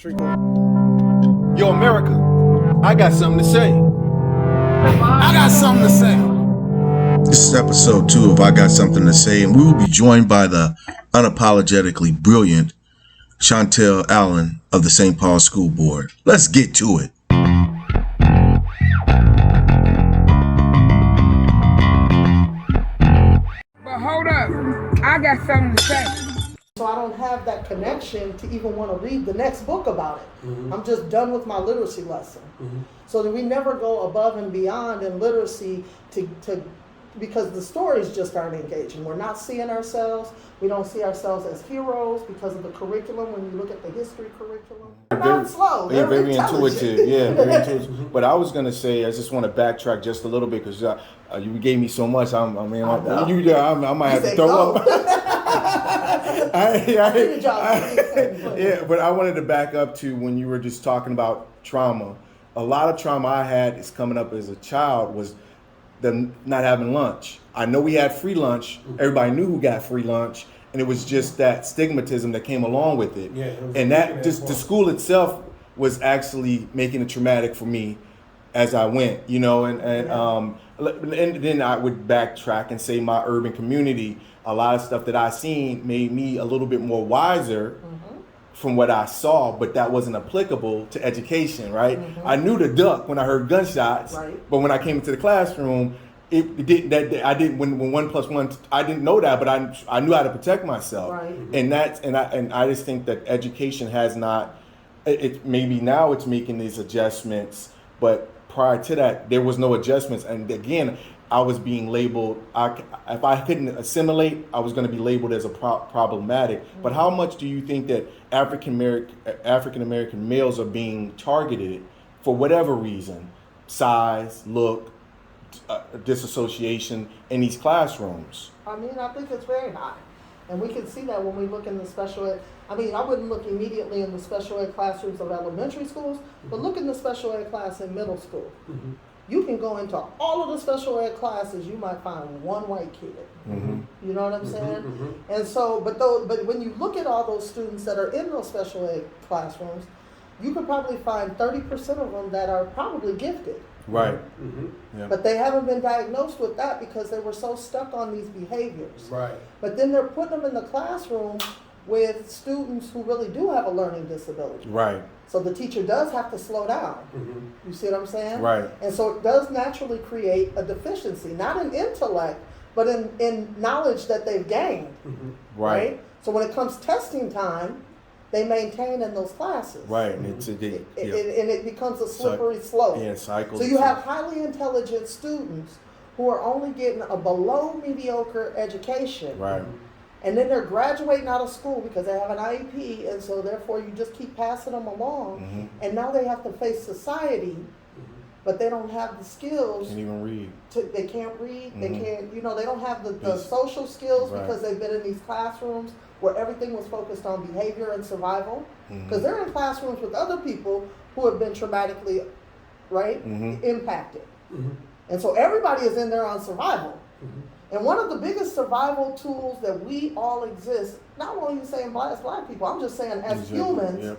Yo, America, I got something to say. I got something to say. This is episode 2 of I Got Something to Say, and we will be joined by the unapologetically brilliant Chauntyll Allen of the St. Paul School Board. Let's get to it. But hold up, I got something to say. So I don't have that connection to even want to read the next book about it. Mm-hmm. I'm just done with my literacy lesson. Mm-hmm. So that we never go above and beyond in literacy because the stories just aren't engaging. We're not seeing ourselves. We don't see ourselves as heroes because of the curriculum. When you look at the history curriculum, they're not slow. They're very intuitive. Yeah, very intuitive. But I was gonna say, I just want to backtrack just a little bit because you gave me so much. I might have to throw up. Yeah, but I wanted to back up to when you were just talking about trauma. A lot of trauma I had is coming up as a child was them not having lunch. I know we had free lunch. Everybody knew who got free lunch, and it was just that stigmatism that came along with it. Yeah, and that just the school itself was actually making it traumatic for me as I went, and then I would backtrack and say my urban community, a lot of stuff that I seen made me a little bit more wiser from what I saw, but that wasn't applicable to education, right? Mm-hmm. I knew to duck when I heard gunshots, right. But when I came into the classroom, it didn't. That I didn't. When 1 + 1, I didn't know that, but I knew how to protect myself. Right. And I just think that education has not. It maybe now it's making these adjustments, but prior to that, there was no adjustments. And again, I was being labeled, if I couldn't assimilate, I was going to be labeled as a problematic. Mm-hmm. But how much do you think that African American males are being targeted for whatever reason, size, look, disassociation in these classrooms? I mean, I think it's very high. And we can see that when we look in the special ed. I mean, I wouldn't look immediately in the special ed classrooms of elementary schools, but look in the special ed class in middle school. Mm-hmm. You can go into all of the special ed classes, you might find one white kid. Mm-hmm. You know what I'm saying? Mm-hmm. And so, but when you look at all those students that are in those special ed classrooms, you could probably find 30% of them that are probably gifted. Right. Mm-hmm. Yeah. But they haven't been diagnosed with that because they were so stuck on these behaviors. Right. But then they're putting them in the classroom with students who really do have a learning disability. Right. So the teacher does have to slow down. Mm-hmm. You see what I'm saying? Right. And so it does naturally create a deficiency, not in intellect, but in knowledge that they've gained. Mm-hmm. Right. So when it comes testing time, they maintain in those classes. Right. And it becomes a slippery slope. Yeah, cycle. So you have highly intelligent students who are only getting a below mediocre education. Right. And then they're graduating out of school because they have an IEP, and so therefore you just keep passing them along. Mm-hmm. And now they have to face society, but they don't have the skills. Can't even read. They can't read. Mm-hmm. They can't. They don't have the social skills because they've been in these classrooms where everything was focused on behavior and survival. Because they're in classrooms with other people who have been traumatically, impacted. Mm-hmm. And so everybody is in there on survival. Mm-hmm. And one of the biggest survival tools that we all exist, not only saying as black people, I'm just saying as humans,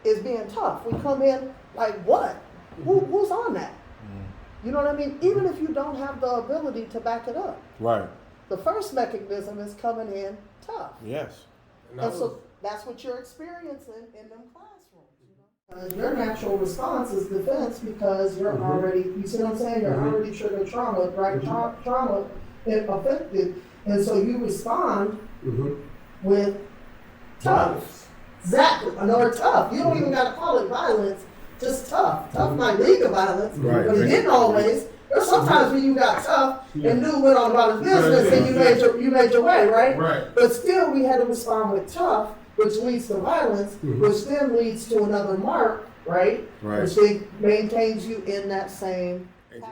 is being tough. We come in like, what? Who's on that? You know what I mean? Even if you don't have the ability to back it up. Right. The first mechanism is coming in tough. Yes. And so that's what you're experiencing in them classrooms. Your natural response is defense because you're already, you see what I'm saying? You're already triggered trauma, right? Trauma affected. And so you respond with tough. Exactly. Or tough. You don't even got to call it violence, just tough. Tough might lead to violence, but it didn't always. There's sometimes when you got tough and dude went on about his business and you made your way, right? Right. But still we had to respond with tough, which leads to violence, which then leads to another mark, right? Which then maintains you in that same It's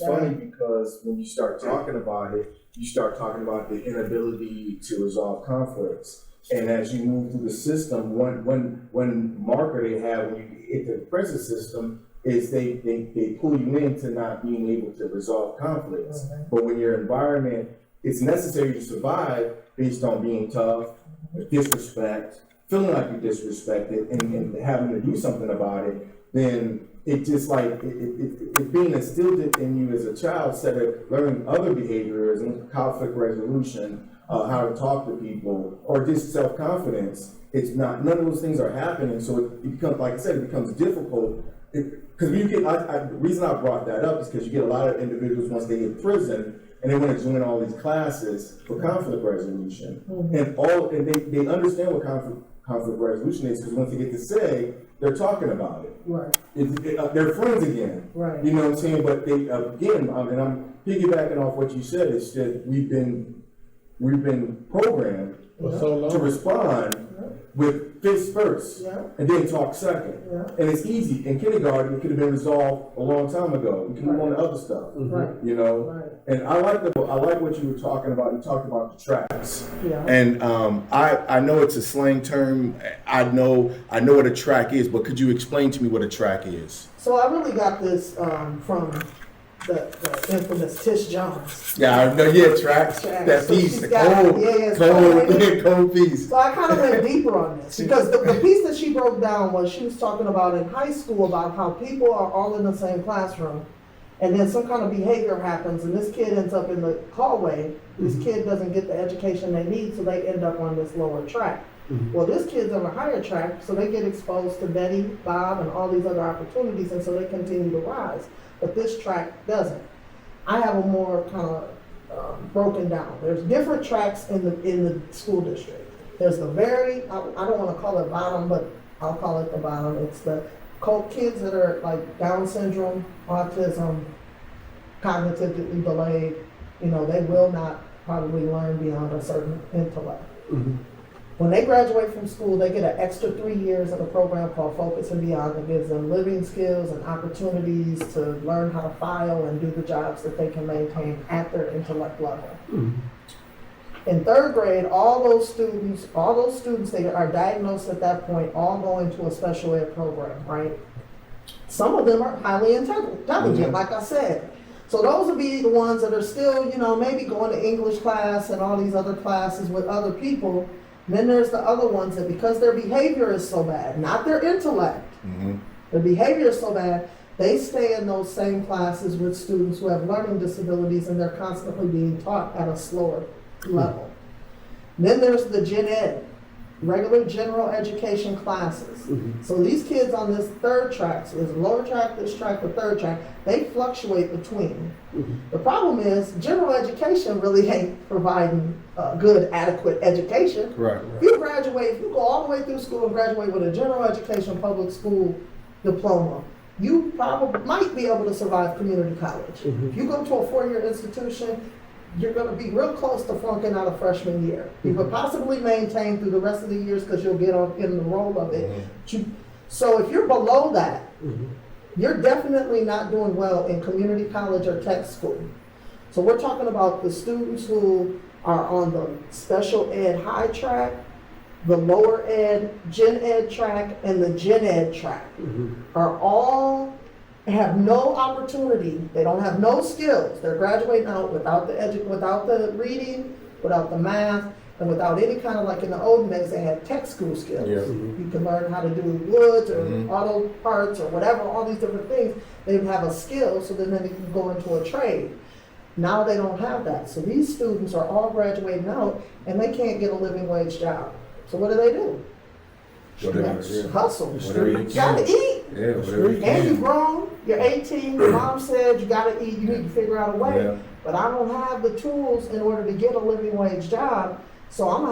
funny because when you start talking about it, you start talking about the inability to resolve conflicts. And as you move through the system, one marker they have when you hit the prison system is they pull you into not being able to resolve conflicts. But when your environment it's necessary to survive based on being tough, disrespect, feeling like you're disrespected, and having to do something about it, then it just like, it being instilled in you as a child, instead of learning other behaviors and conflict resolution, how to talk to people, or just self-confidence, it's not, none of those things are happening, so it becomes, like I said, it becomes difficult. Because you get, the reason I brought that up is because you get a lot of individuals once they get prison, and they want to join all these classes for conflict resolution. Mm-hmm. And they understand what conflict resolution is, because once they get to say, they're talking about it. Right. They're friends again. Right. You know what I'm saying? But they, again, and I'm piggybacking off what you said, is that we've been programmed to respond with fist first, and then talk second. And it's easy. In kindergarten, it could have been resolved a long time ago. We can move on to other stuff. You know? And I like what you were talking about. You talked about the tracks. And I know it's a slang term. I know what a track is, but could you explain to me what a track is? So I really got this from the infamous Tish Jones. Yeah, I know. Yeah, tracks. That so piece, the cold piece. So I kind of went deeper on this because the piece that she broke down was she was talking about in high school about how people are all in the same classroom, and then some kind of behavior happens, and this kid ends up in the hallway. This kid doesn't get the education they need, so they end up on this lower track. Well, this kid's on a higher track, so they get exposed to Betty, Bob, and all these other opportunities, and so they continue to rise. But this track doesn't. I have a more kind of broken down. There's different tracks in the school district. There's the very, I don't want to call it bottom, but I'll call it the bottom. It's the kids that are like Down syndrome, autism, cognitively delayed. You know, they will not probably learn beyond a certain intellect. When they graduate from school, they get an extra 3 years in a program called Focus and Beyond that gives them living skills and opportunities to learn how to file and do the jobs that they can maintain at their intellect level. In third grade, all those students that are diagnosed at that point all go into a special ed program, right? Some of them are highly intelligent, like I said. So those would be the ones that are still, you know, maybe going to English class and all these other classes with other people. Then there's the other ones that because their behavior is so bad, not their intellect, their behavior is so bad, they stay in those same classes with students who have learning disabilities and they're constantly being taught at a slower level. Then there's the gen ed, regular general education classes. So these kids on this third track, so there's a lower track, this track, the third track, they fluctuate between. The problem is general education really ain't providing good, adequate education. Right. If you go all the way through school and graduate with a general education public school diploma, you probably might be able to survive community college. If you go to a 4-year institution, you're going to be real close to flunking out of freshman year. You could possibly maintain through the rest of the years because you'll get in the role of it. So if you're below that, you're definitely not doing well in community college or tech school. So we're talking about the students who are on the special ed high track, the lower ed, gen ed track, and the gen ed track are all have no opportunity. They don't have no skills. They're graduating out without the reading, without the math, and without any kind of, like in the olden days, they had tech school skills. You can learn how to do woods or auto parts or whatever, all these different things. They would have a skill, so then they can go into a trade. Now they don't have that. So these students are all graduating out and they can't get a living wage job. So what do? Hustle. You gotta eat. And you're grown, you're 18, your mom said you gotta eat, you need to figure out a way. But I don't have the tools in order to get a living wage job. So I'm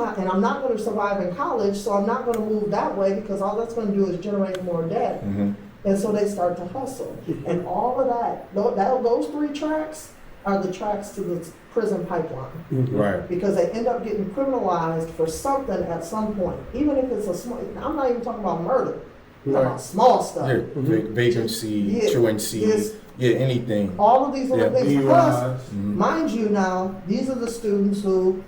not gonna survive in college, so I'm not gonna move that way because all that's gonna do is generate more debt. And so they start to hustle. And all of that, those 3 tracks are the tracks to the prison pipeline. Right. Because they end up getting criminalized for something at some point. Even if it's a small, I'm not even talking about murder. I'm talking about small stuff. Vacancy, truancy, anything. All of these little things. Plus, mind you now, these are the students who,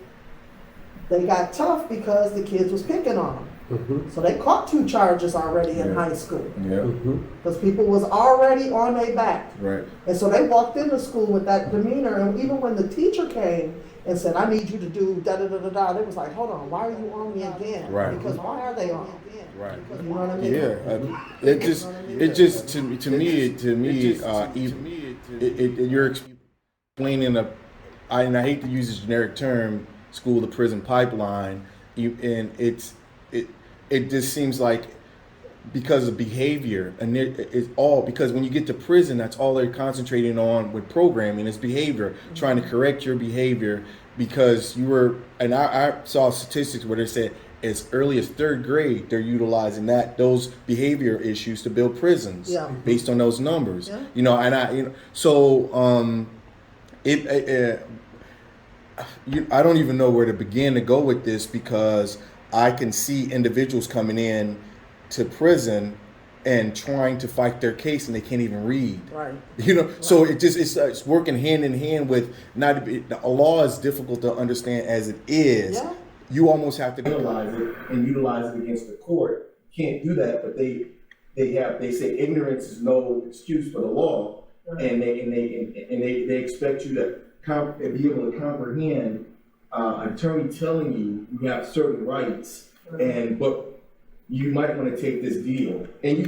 they got tough because the kids was picking on them. So they caught 2 charges already in high school. Yeah. Because people was already on their back. Right. And so they walked into school with that demeanor, and even when the teacher came and said, I need you to do da-da-da-da-da, they was like, hold on, why are you on me again? Right. Because why are they on me again? Right. You know what I mean? Yeah. It just to me, you're explaining and I hate to use this generic term, school to prison pipeline, and it just seems like because of behavior, and it's all because when you get to prison, that's all they're concentrating on with programming is behavior, trying to correct your behavior because you were. And I saw statistics where they said as early as 3rd grade they're utilizing those behavior issues to build prisons based on those numbers. Yeah. I don't even know where to begin to go with this because I can see individuals coming in to prison and trying to fight their case and they can't even read. Right. So it's working hand in hand with a law is difficult to understand as it is. Yeah. You almost have to analyze it and utilize it against the court. Can't do that, but they say ignorance is no excuse for the law, and they expect you to be able to comprehend an attorney telling you have certain rights, but you might want to take this deal. And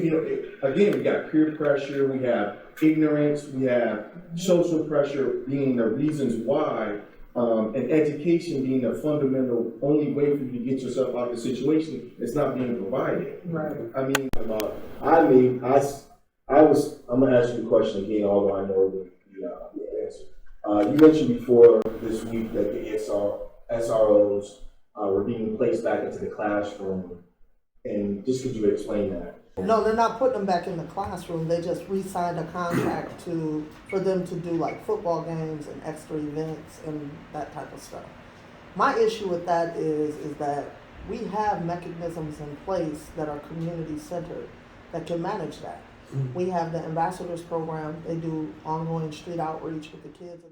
again, we got peer pressure, we have ignorance, we have social pressure being the reasons why, and education being the fundamental only way for you to get yourself out of the situation. It's not being provided. Right. I mean, I'm gonna ask you the question again, although I know the answer. You mentioned before this week that the SROs were being placed back into the classroom, and just could you explain that? No, they're not putting them back in the classroom. They just re-signed a contract for them to do like football games and extra events and that type of stuff. My issue with that is that we have mechanisms in place that are community centered that can manage that. We have the ambassadors program. They do ongoing street outreach with the kids.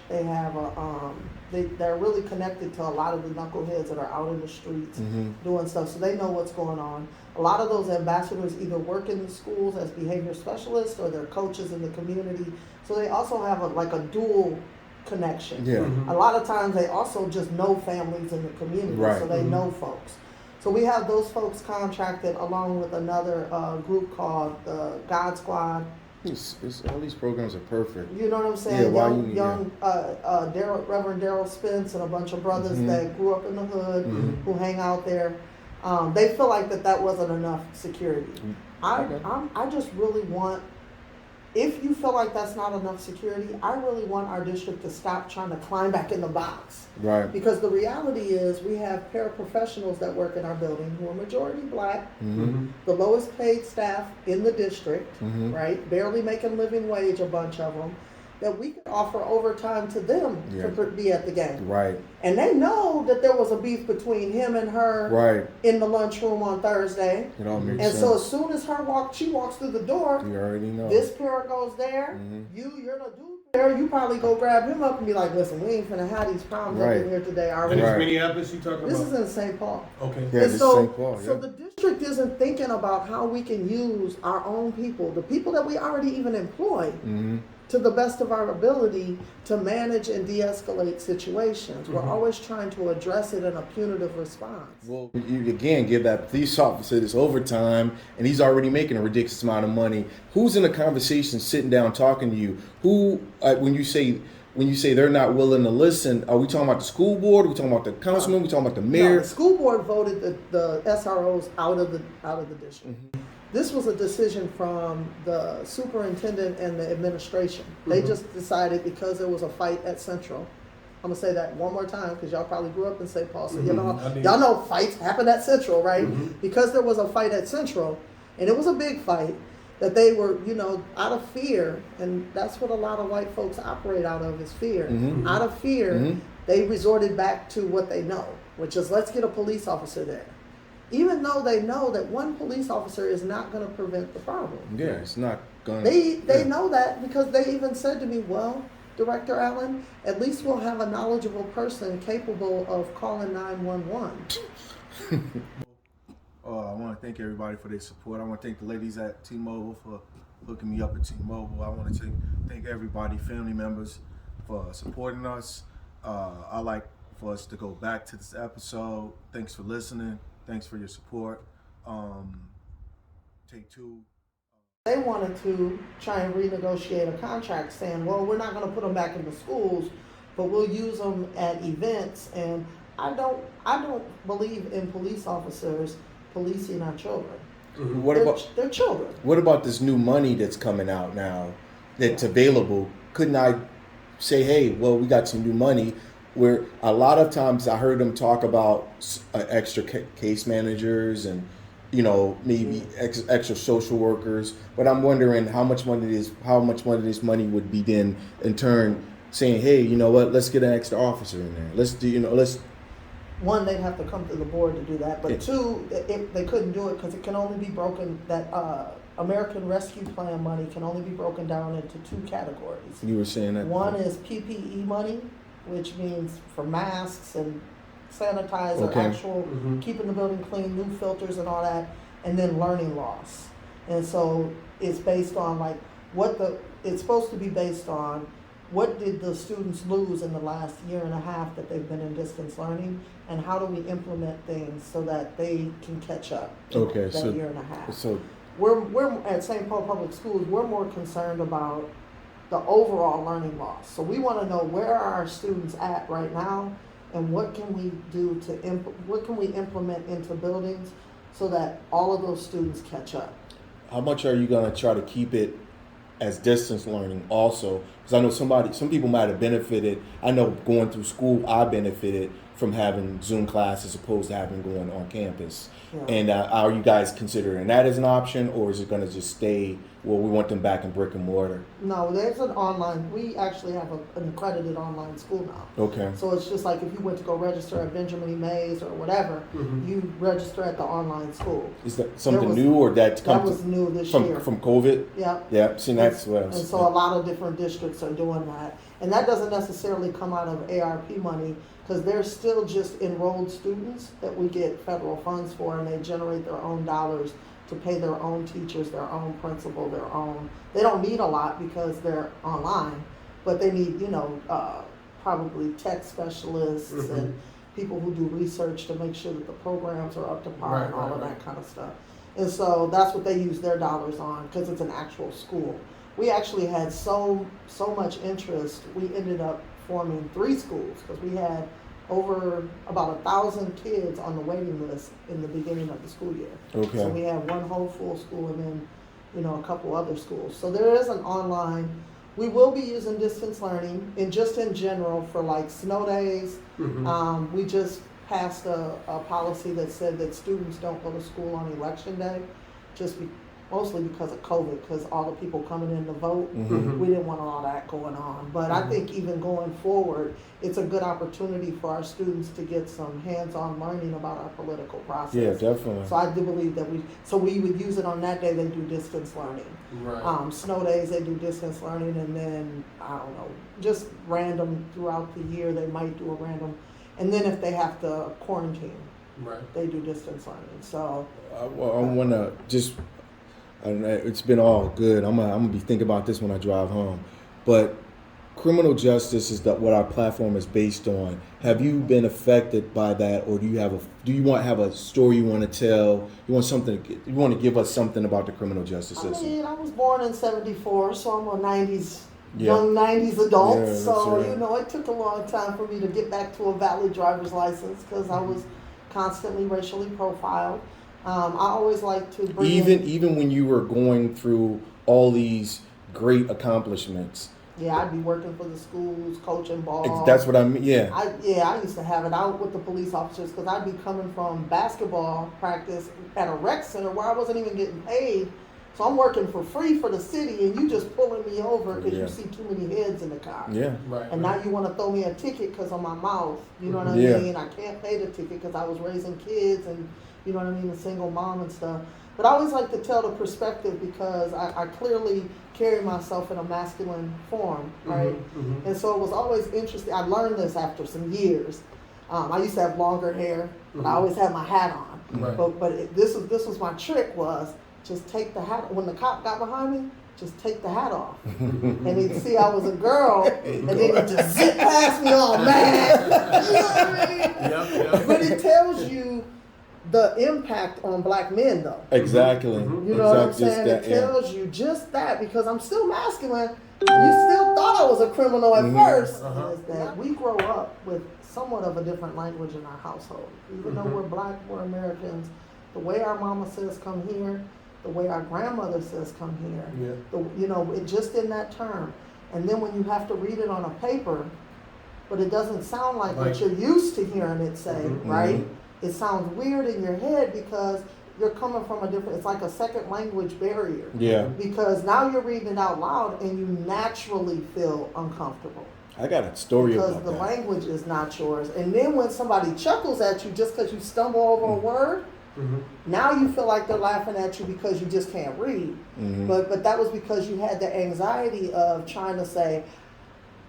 They have they're really connected to a lot of the knuckleheads that are out in the streets doing stuff, so they know what's going on. A lot of those ambassadors either work in the schools as behavior specialists or they're coaches in the community. So they also have a dual connection. Yeah. A lot of times they also just know families in the community, so they know folks. So we have those folks contracted along with another group called the God Squad. All these programs are perfect. You know what I'm saying? Yeah, Reverend Daryl Spence and a bunch of brothers that grew up in the hood who hang out there. They feel like that wasn't enough security. I just really want, if you feel like that's not enough security, I really want our district to stop trying to climb back in the box. Right. Because the reality is we have paraprofessionals that work in our building who are majority black, the lowest paid staff in the district, right? Barely making living wage, a bunch of them, that we could offer overtime to them to be at the game. Right. And they know that there was a beef between him and her in the lunchroom on Thursday. It all makes sense. So as soon as she walks through the door, you already know. This pair goes there, you're the dude there, you probably go grab him up and be like, listen, we ain't finna have these problems up in here today, are we? And it's Minneapolis you talking about? This is in St. Paul. Okay. Yeah, this is St. Paul, So the district isn't thinking about how we can use our own people, the people that we already even employ, to the best of our ability to manage and de-escalate situations. We're always trying to address it in a punitive response. Well, you again give that police officer this overtime, and he's already making a ridiculous amount of money. Who's in the conversation, sitting down, talking to you? Who, when you say they're not willing to listen, are we talking about the school board? Are we talking about the councilman? Are we talking about the mayor? No, the school board voted the SROs out of the district. This was a decision from the superintendent and the administration. They just decided because there was a fight at Central. I'm gonna say that one more time because y'all probably grew up in St. Paul, so y'all know fights happen at Central, right? Because there was a fight at Central, and it was a big fight, that they were, out of fear, and that's what a lot of white folks operate out of is fear. Out of fear, they resorted back to what they know, which is let's get a police officer there. Even though they know that one police officer is not going to prevent the problem. Yeah, it's not going to. They know that because they even said to me, well, Director Allen, at least we'll have a knowledgeable person capable of calling 911. I want to thank everybody for their support. I want to thank the ladies at T-Mobile for hooking me up at T-Mobile. I want to thank everybody, family members, for supporting us. I like for us to go back to this episode. Thanks for listening. Thanks for your support. Take two. They wanted to try and renegotiate a contract saying, well, we're not going to put them back into schools, but we'll use them at events. And I don't believe in police officers policing our children. Mm-hmm. They're children. What about this new money that's coming out now that's available? Couldn't I say, hey, well, we got some new money, where a lot of times I heard them talk about extra case managers and, you know, maybe extra social workers, but I'm wondering how much money this money would be then in turn saying, hey, you know what, let's get an extra officer in there. One, they'd have to come to the board to do that, but two, they couldn't do it because it can only be broken, that American Rescue Plan money can only be broken down into two categories. You were saying that. One is PPE money, which means for masks and sanitizer, actual keeping the building clean, new filters and all that, and then learning loss. And so it's based on like it's supposed to be based on what did the students lose in the last year and a half that they've been in distance learning, and how do we implement things so that they can catch up that year and a half. So we're at St. Paul Public Schools, we're more concerned about the overall learning loss. So we want to know where are our students at right now, and what can we do what can we implement into buildings so that all of those students catch up. How much are you going to try to keep it as distance learning also? Because I know some people might have benefited. I know going through school, I benefited from having Zoom class as opposed to having going on campus. Yeah. And are you guys considering that as an option, or is it going to just stay, well, we want them back in brick and mortar? No, there's an online, we actually have an accredited online school now. Okay. So it's just like if you went to go register at Benjamin E. Mays or whatever, you register at the online school. Is that something new, or that was new this year. From COVID? Yeah. Yeah, see, that's what And so a lot of different districts are doing that. And that doesn't necessarily come out of ARP money, because they're still just enrolled students that we get federal funds for, and they generate their own dollars to pay their own teachers, their own principal, they don't need a lot because they're online, but they need, probably tech specialists and people who do research to make sure that the programs are up to par and all of that kind of stuff. And so that's what they use their dollars on, because it's an actual school. We actually had so much interest, we ended up forming 3 schools, because we had over about 1,000 kids on the waiting list in the beginning of the school year. Okay. So we have one whole full school and then, a couple other schools. So there is an online. We will be using distance learning, and just in general for like snow days. We just passed a policy that said that students don't go to school on election day, mostly because of COVID, because all the people coming in to vote, we didn't want all that going on. But I think even going forward, it's a good opportunity for our students to get some hands-on learning about our political process. Yeah, definitely. So I do believe that we would use it on that day. They do distance learning. Right. Snow days, they do distance learning, and then, I don't know, just random throughout the year, they might do a random. And then if they have to quarantine, they do distance learning. So I want to just... it's been all good. I'm gonna be thinking about this when I drive home. But criminal justice is what our platform is based on. Have you been affected by that, or do you have a story you want to tell? You want to give us something about the criminal justice system? I was born in '74, so I'm a '90s young '90s adult. Yeah, so it took a long time for me to get back to a valid driver's license, because I was constantly racially profiled. I always like to bring even when you were going through all these great accomplishments. Yeah, I'd be working for the schools, coaching ball. That's what I mean. Yeah. I used to have it out with the police officers, because I'd be coming from basketball practice at a rec center where I wasn't even getting paid. So I'm working for free for the city, and you just pulling me over because you see too many heads in the car. Yeah. Right. And now you want to throw me a ticket because of my mouth. You know what I mean? I can't pay the ticket because I was raising kids and, you know what I mean, a single mom and stuff. But I always like to tell the perspective, because I clearly carry myself in a masculine form, right? And so it was always interesting. I learned this after some years. I used to have longer hair, but I always had my hat on. Right. But this was my trick was just take the hat, when the cop got behind me, just take the hat off. And he'd see I was a girl, and then he'd just zip past me all mad. You know what I mean? Yep. But it tells you the impact on black men, though. Exactly. You know what I'm saying? It tells you just that, because I'm still masculine. You still thought I was a criminal at first. Is that we grow up with somewhat of a different language in our household. Even though we're black, we're Americans, the way our mama says come here, the way our grandmother says come here, it just in that term. And then when you have to read it on a paper, but it doesn't sound like what you're used to hearing it say, right? It sounds weird in your head because you're coming from a different, it's like a second language barrier. Yeah. Because now you're reading it out loud and you naturally feel uncomfortable. I got a story about that. Because the language is not yours. And then when somebody chuckles at you just because you stumble over a word, now you feel like they're laughing at you because you just can't read. But that was because you had the anxiety of trying to say,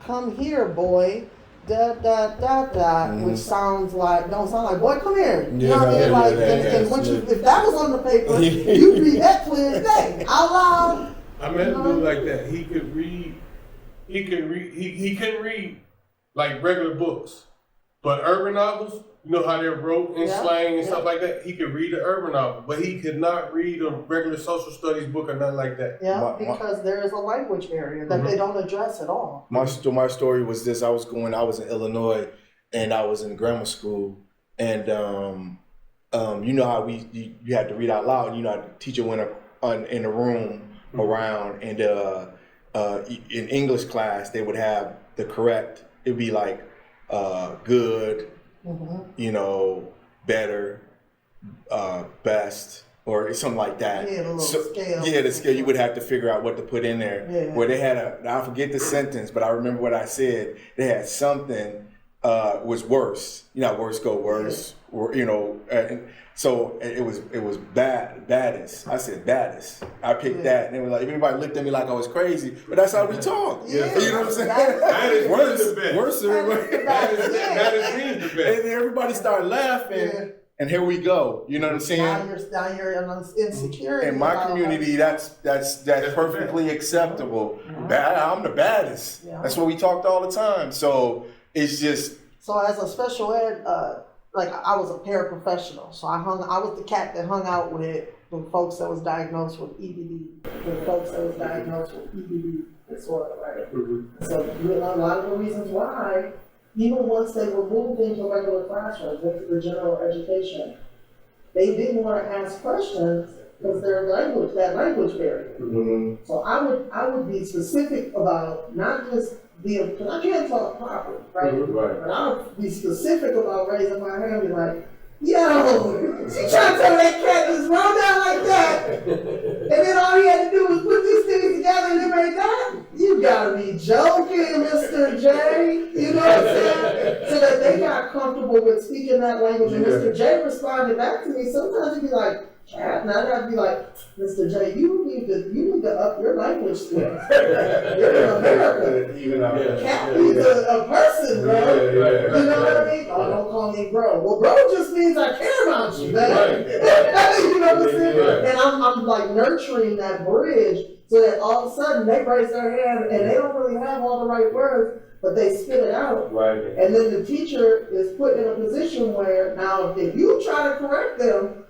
come here, boy, da da da da, which don't sound like, boy, come here. You know what I mean? And once if that was on the paper, you'd read that clear as day, out loud. I met a dude like that. He could read. He couldn't read like regular books, but urban novels. You know how they're wrote in slang and stuff like that. He could read the urban novel, but he could not read a regular social studies book or nothing like that. Yeah, because there is a language barrier that they don't address at all. My story was this: I was in Illinois, and I was in grammar school, and you know how you had to read out loud. You know, the teacher went in the room around, and in English class they would have the correct. It'd be like good. You know, better, best, or something like that. Yeah, the scale. Yeah, the scale. You would have to figure out what to put in there. Yeah. Where they had I forget the sentence, but I remember what I said. They had something was worse. You know, worse go worse. Or so it was baddest. I said baddest. I picked that, and they were like, everybody looked at me like I was crazy, but that's how we talk. Yeah. You know what I'm saying? That is worse. Baddest means the best. And everybody started laughing, and here we go. You know what I'm saying? Now you're insecure. In my community, that's perfectly acceptable. I'm the baddest. Yeah. That's what we talked all the time. So it's just. So as a special ed, like I was a paraprofessional, so I was the cat that hung out with the folks that was diagnosed with EDD, the folks that was diagnosed with EDD disorder, right? So a lot of the reasons why, even once they were moved into regular classrooms, into the general education, they didn't want to ask questions because that language barrier. So I would be specific about not just because I can't talk properly, right? But I would be specific about raising my hand and be like, yo, she trying to tell that cat to just roll down like that. And then all he had to do was put these things together and it made that. You gotta be joking, Mr. J. You know what I'm saying? So that they got comfortable with speaking that language. And Mr. J responded back to me. Sometimes he'd be like, cat, and I gotta be like, Mr. J, you need to up your language skills. You're in America. Cat is a person, bro. You know what I mean? Oh, don't call me bro. Well, bro just means I care about you, man. You know what I'm saying? And I'm like nurturing that bridge so that all of a sudden they raise their hand and they don't really have all the right words, but they spit it out. Right. And then the teacher is put in a position where now if you try to correct them,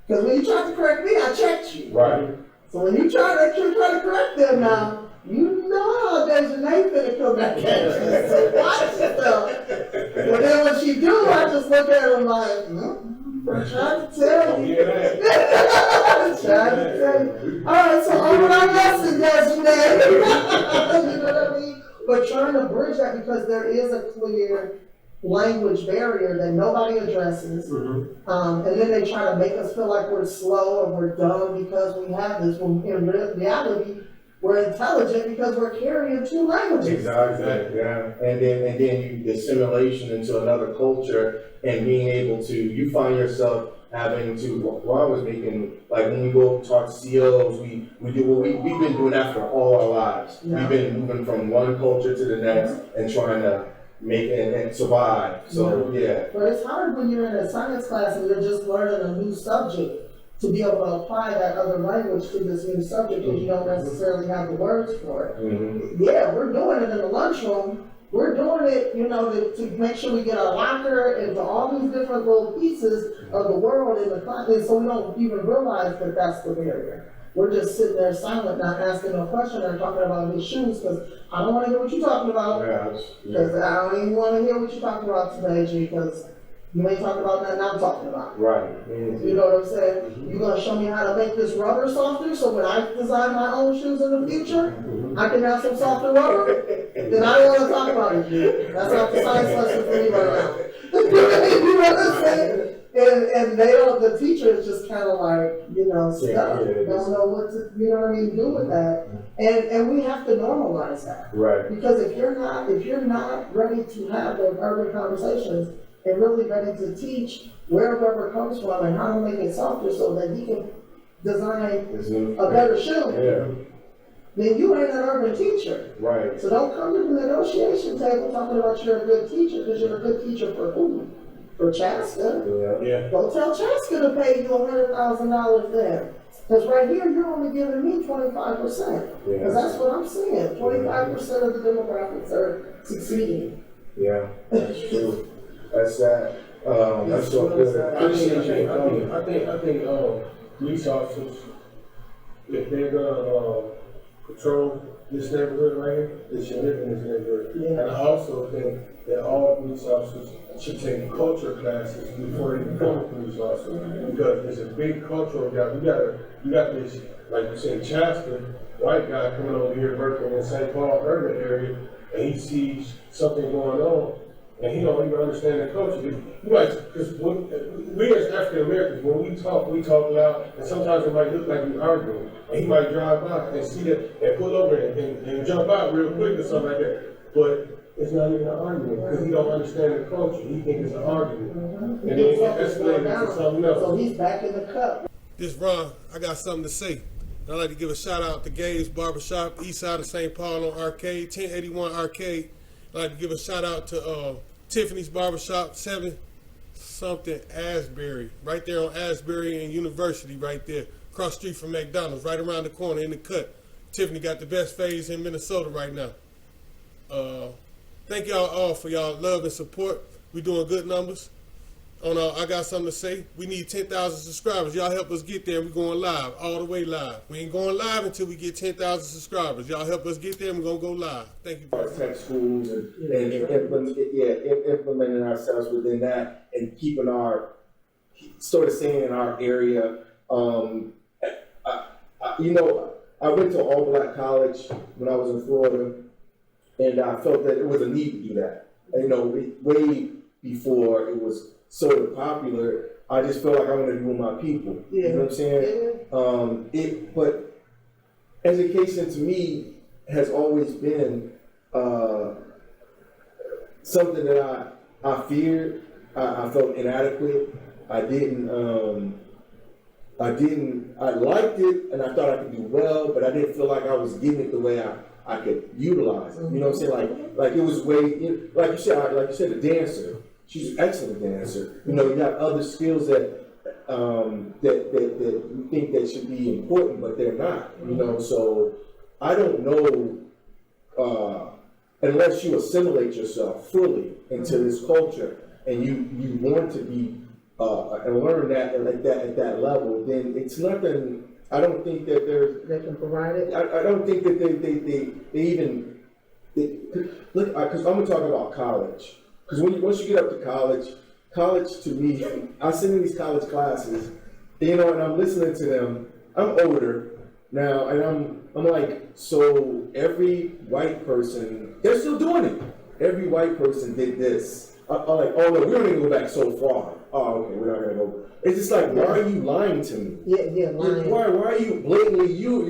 because when you tried to correct me, I checked you. Right. So when you try to correct them now, you know how Deja finna come back at you. So watch yourself. But then when she do, I just look at her like, I'm trying to tell you. I'm trying to tell you. All right, so on our lesson, Deja. You know what I mean? But trying to bridge that because there is a clear language barrier that nobody addresses, and then they try to make us feel like we're slow and we're dumb because we have this, when in reality we're intelligent because we're carrying two languages. Exactly, yeah. And then the assimilation into another culture and being able to, you find yourself having to, well, I was making, like when we go talk to CEOs, we've been doing that for all our lives. Yeah. We've been moving from one culture to the next and trying to make and survive. So yeah. But it's hard when you're in a science class and you're just learning a new subject to be able to apply that other language to this new subject because you don't necessarily have the words for it. Mm-hmm. Yeah, we're doing it in the lunchroom. We're doing it, you know, to make sure we get our locker and to all these different little pieces of the world in the class, and so we don't even realize that that's the barrier. We're just sitting there silent, not asking no question or talking about his shoes, because I don't want to hear what you're talking about. Because I don't even want to hear what you're talking about today, G, because you ain't talking about nothing I'm talking about. Right. You know what I'm saying? You're going to show me how to make this rubber softer, so when I design my own shoes in the future, I can have some softer rubber? Then I don't want to talk about it, G. That's not the science lesson for me right now. You know what I'm saying? And they don't, the teacher is just kind of like, you know, stuck, don't know what to, you know what I mean, do with that. And we have to normalize that. Right. Because if you're not ready to have those urban conversations and really ready to teach where rubber comes from and how to make it softer so that he can design a better shoe, then you ain't an urban teacher. Right. So don't come to the negotiation table talking about you're a good teacher, because you're a good teacher for who? For Chaska. Yeah. Go tell Chaska to pay you $100,000 then. Because right here, you're only giving me 25%. Because that's what I'm seeing. 25% of the demographics are succeeding. Yeah, that's true. That's sad. That's so good. I think police officers, if they're gonna patrol this neighborhood right here, they should live in this neighborhood. Yeah. And I also think that all police officers should take culture classes before they become a police officer, because there's a big cultural gap. You got this, like you said, Chaska, white guy coming over here working in St. Paul urban area, and he sees something going on, and he don't even understand the culture. Because we as African Americans, when we talk loud, and sometimes it might look like we're arguing, and he might drive by and see that and pull over and jump out real quick or something like that. But it's not even an argument, because he don't understand the culture. He thinks it's an argument. And then it escalates into something else. So he's back in the cup. This Ron, I got something to say. I'd like to give a shout out to Gabe's Barbershop, east side of St. Paul on Arcade, 1081 Arcade. I'd like to give a shout out to Tiffany's Barbershop, 7 something Asbury, right there on Asbury and University, right there, across the street from McDonald's, right around the corner in the cut. Tiffany got the best fades in Minnesota right now. Thank y'all all for y'all love and support. We doing good numbers. On I got something to say. We need 10,000 subscribers. Y'all help us get there. We're going live, all the way live. We ain't going live until we get 10,000 subscribers. Y'all help us get there, and we're gonna go live. Thank you. Tech schools and implementing ourselves within that and keeping our sort of staying in our area. I went to all black college when I was in Florida, and I felt that it was a need to do that. Way before it was sort of popular, I just felt like I want to do with my people. You know what I'm saying? But education to me has always been something that I feared. I felt inadequate. I liked it, and I thought I could do well, but I didn't feel like I was getting it the way I could utilize it. You know what I'm saying? Like it was like you said, a dancer. She's an excellent dancer. You have other skills that you think that should be important, but they're not. So I don't know unless you assimilate yourself fully into this culture and you want to be and learn that and like that at that level, then it's nothing. I don't think that they can provide it. I don't think that they even look, because I'm gonna talk about college. Because once you get up to college to me, I sit in these college classes, and I'm listening to them. I'm older now, and I'm like, so every white person, they're still doing it. Every white person did this. I'm like, oh no, we don't even go back so far. Oh, okay, we're not gonna go. It's just like, why are you lying to me? Lying. Why are you blatantly you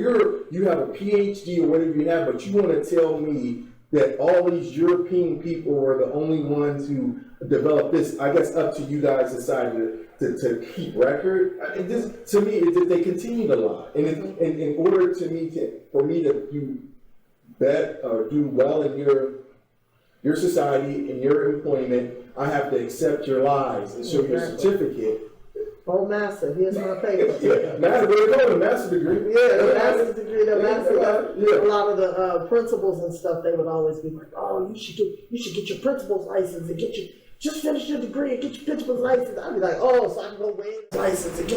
have a PhD or whatever you have, but you want to tell me that all these European people were the only ones who developed this? I guess up to you guys decided to keep record. To me, they continue to lie, and in order for me to do well in your your society and your employment. I have to accept your lies and show your certificate. Oh, master, here's my paper. Yeah, master, where you going? Master's degree. Yeah, the master's degree, a lot of the principals and stuff, they would always be like, oh, you should get your principal's license and just finish your degree and get your principal's license. I'd be like, oh, so I can go waive license and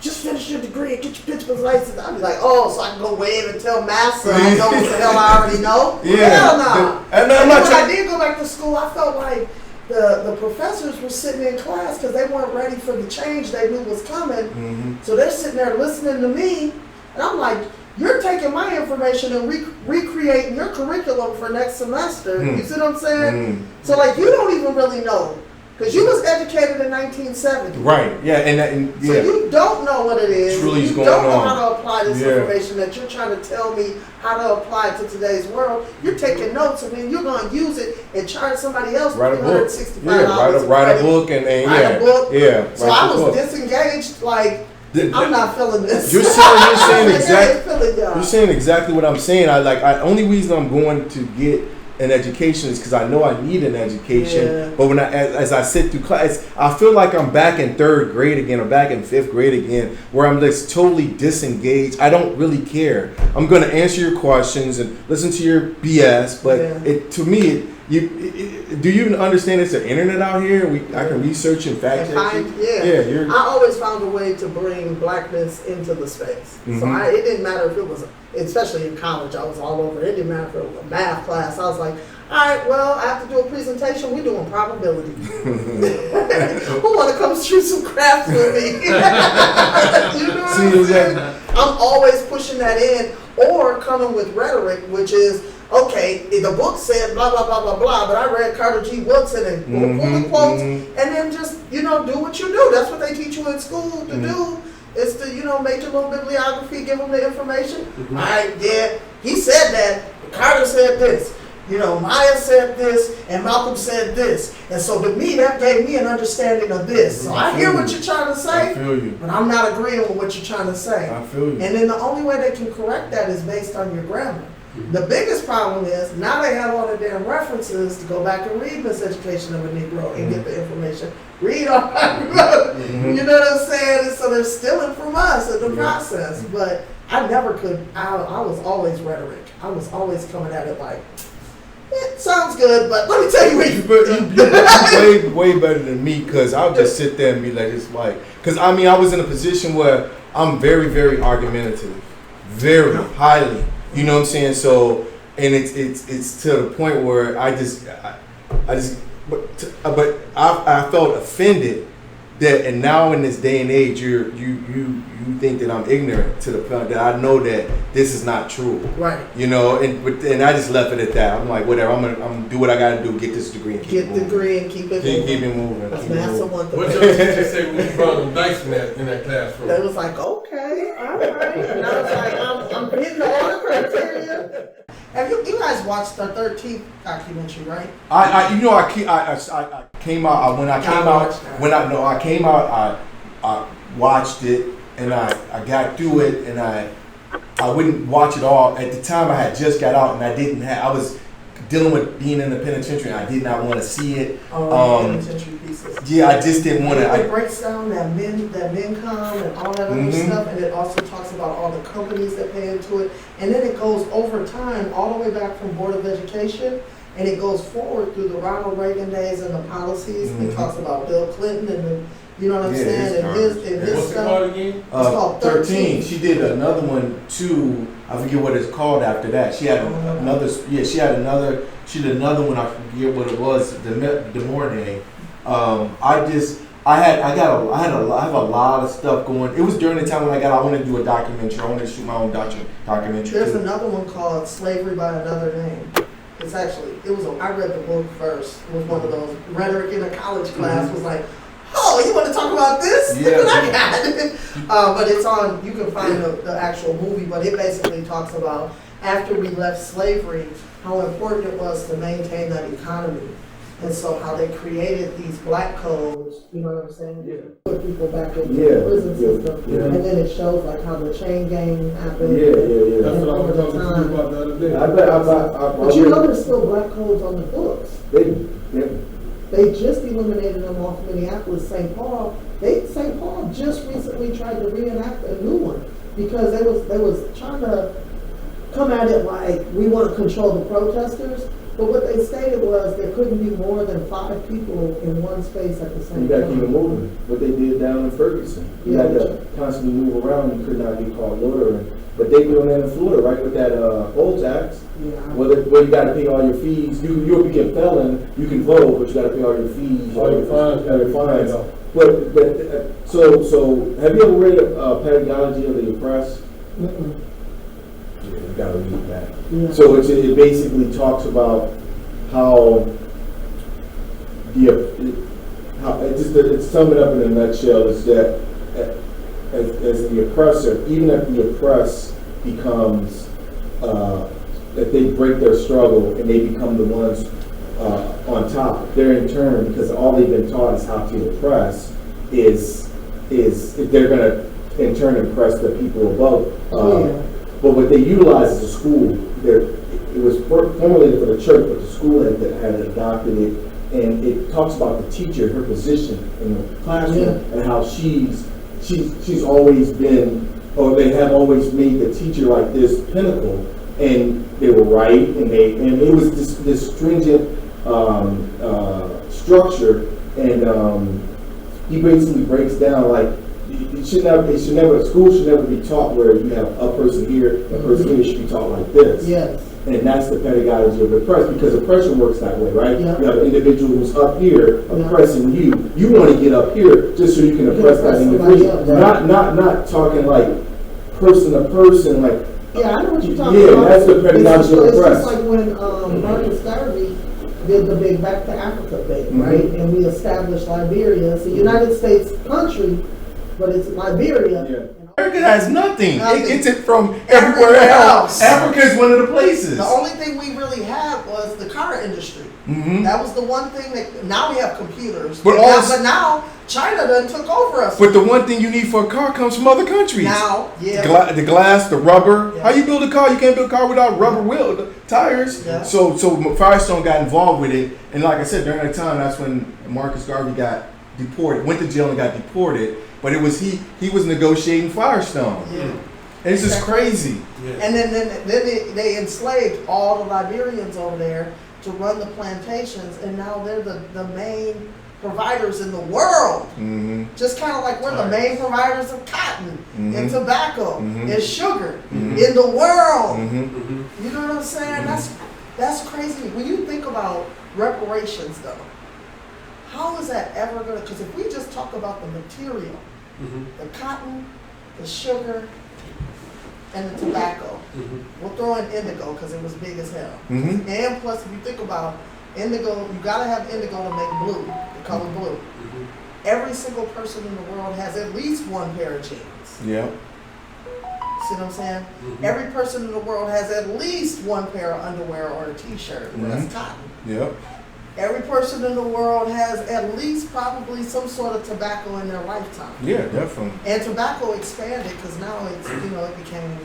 just finish your degree and get your principal's license. I'd be like, oh, so I can go wave and tell master I know what the hell I already know. Yeah. Hell no. And when I did go back to school, I felt like the professors were sitting in class because they weren't ready for the change they knew was coming. Mm-hmm. So they're sitting there listening to me, and I'm like, you're taking my information and recreating your curriculum for next semester. Mm. You see what I'm saying? Mm. So like, you don't even really know. Because you was educated in 1970. Right, yeah, and so you don't know what it is. Truly's you going don't know on. how to apply this information that you're trying to tell me how to apply it to today's world. You're taking notes and then you're going to use it and charge somebody else $365. Write a book and write a book. Yeah. So I was disengaged, like, I'm not feeling this. You're saying exactly what I'm saying. Only reason I'm going to get an education is because I know I need an education. Yeah. But when as I sit through class, I feel like I'm back in 3rd grade again, or back in 5th grade again, where I'm just totally disengaged. I don't really care. I'm going to answer your questions and listen to your BS, but to me, do you even understand it's the internet out here? I can research and fact check you. I always found a way to bring blackness into the space. Mm-hmm. So it didn't matter if it was, especially in college, I was all over. It didn't matter if it was a math class. I was like, all right, well, I have to do a presentation. We're doing probability. Who want to come shoot some crafts with me? You know what I'm saying? I'm always pushing that in, or coming with rhetoric, which is, okay, the book said blah, blah, blah, blah, blah, but I read Carter G. Woodson and pull the quotes, and then just, do what you do. That's what they teach you in school to do, is to, make your little bibliography, give them the information. All right, he said that, Carter said this, Maya said this, and Malcolm said this. And so to me, that gave me an understanding of this. So I hear what you're trying to say, I feel you. But I'm not agreeing with what you're trying to say. I feel you. And then the only way they can correct that is based on your grammar. The biggest problem is now they have all the damn references to go back and read This Education of a Negro and get the information. Read all you know what I'm saying? And so they're stealing from us in the process. But I never could. I was always rhetoric. I was always coming at it like, it sounds good, but let me tell you what you're way better than me, because I'll just sit there and be like, it's like, because I was in a position where I'm very, very argumentative, very highly. You know what I'm saying? So, and it's to the point where I felt offended that, and now in this day and age, you think that I'm ignorant to the point that I know that this is not true. Right. And I just left it at that. I'm like, whatever. I'm gonna do what I gotta do. Get this degree and keep moving. Keep it moving. What your teacher say when you brought them dice in that classroom? They was like, okay, all right. And I was like, I'm hitting all the criteria. Have you guys watched the 13th documentary, right? I came out I watched it, and I got through it, and I wouldn't watch it all. At the time, I had just got out, and I was dealing with being in the penitentiary, and I did not want to see it. Penitentiary pieces. Yeah, I just didn't want to. It breaks down that MinCom and all that other stuff, and it also talks about all the companies that pay into it, and then it goes over time, all the way back from Board of Education, and it goes forward through the Ronald Reagan days and the policies. It talks about Bill Clinton and the, you know what I'm saying? And his what's stuff. It called again? It's called 13. She did another one too. I forget what it's called after that. She had another. Yeah, she did another one. I forget what it was. The morning. I have a lot of stuff going. It was during the time when I wanted to do a documentary. I wanted to shoot my own documentary. There's another one called Slavery by Another Name. I read the book first. It was one of those rhetoric in a college class was like, oh, you want to talk about this? Yeah. Look what I got. But it's on, you can find the actual movie, but it basically talks about after we left slavery, how important it was to maintain that economy. And so how they created these black codes, you know what I'm saying? Yeah. Put people back into the prison system. Yeah. And then it shows like how the chain gang happened. That's what I was talking to you about the other day. But there's still black codes on the books. They just eliminated them off Minneapolis, St. Paul. St. Paul just recently tried to reenact a new one because they was trying to come at it like we want to control the protesters. But what they stated was there couldn't be more than 5 people in one space at the same time. You got to keep it moving. What they did down in Ferguson. You had to constantly move around. You could not be caught loitering. But they doing that in Florida, right, with that poll tax. Yeah. Where you got to pay all your fees. You'll be a felon. You can vote, but you got to pay all your fees. All your fines. All your fines. So have you ever read Pedagogy of the Oppressed? Mm-mm. Yeah, you got to read that. Yeah. So it basically talks about how it's sum it up in a nutshell is that as the oppressor, even if the oppressed becomes that they break their struggle and they become the ones on top, they're in turn, because all they've been taught is how to oppress, is they're going to in turn impress the people above. But what they utilize as a school, it was formulated for the church, but the school had adopted it, and it talks about the teacher, her position in the classroom, and how she's always been, or they have always made the teacher like this pinnacle, and they were right, and it was this stringent structure, and he basically breaks down like. School should never be taught where you have a person here, a person here. It should be taught like this. Yes. And that's the pedagogy of oppression, because oppression works that way, right? Yep. You have an individual who's up here oppressing you. You want to get up here just so you can oppress that individual. Right. Not talking like person to person, like. Yeah, I know what you're talking about. Yeah, that's the pedagogy of oppression. It's just like when Marcus Garvey did the big Back to Africa thing, right? And we established Liberia. It's a United States country, but it's Liberia. Yeah. America has nothing. Nothing. It gets it from everywhere else. Africa is one of the places. The only thing we really had was the car industry. Mm-hmm. That was the one thing that now we have computers. But now China done took over us. But the one thing you need for a car comes from other countries. Now, yeah. The glass, the rubber. Yeah. How you build a car? You can't build a car without rubber wheel tires. Yeah. So Firestone got involved with it, and like I said, during that time, that's when Marcus Garvey got deported, went to jail and got deported. But it was he was negotiating Firestone. Yeah. And it's just crazy. Yeah. And then they enslaved all the Liberians over there to run the plantations, and now they're the main providers in the world. Mm-hmm. Just kind of like we're the main providers of cotton and tobacco Mm-hmm. and sugar in the world. Mm-hmm. You know what I'm saying? That's crazy. When you think about reparations, though, how is that ever going to? Because if we just talk about the material, the cotton, the sugar, and the tobacco, we'll throw in indigo because it was big as hell. Mm-hmm. And plus, if you think about indigo, you gotta have indigo to make blue, the color blue. Every single person in the world has at least one pair of jeans. Yeah. See what I'm saying? Every person in the world has at least one pair of underwear or a t-shirt. That's cotton. Yep. Every person in the world has at least probably some sort of tobacco in their lifetime. Yeah, definitely. And tobacco expanded because now it's, it became,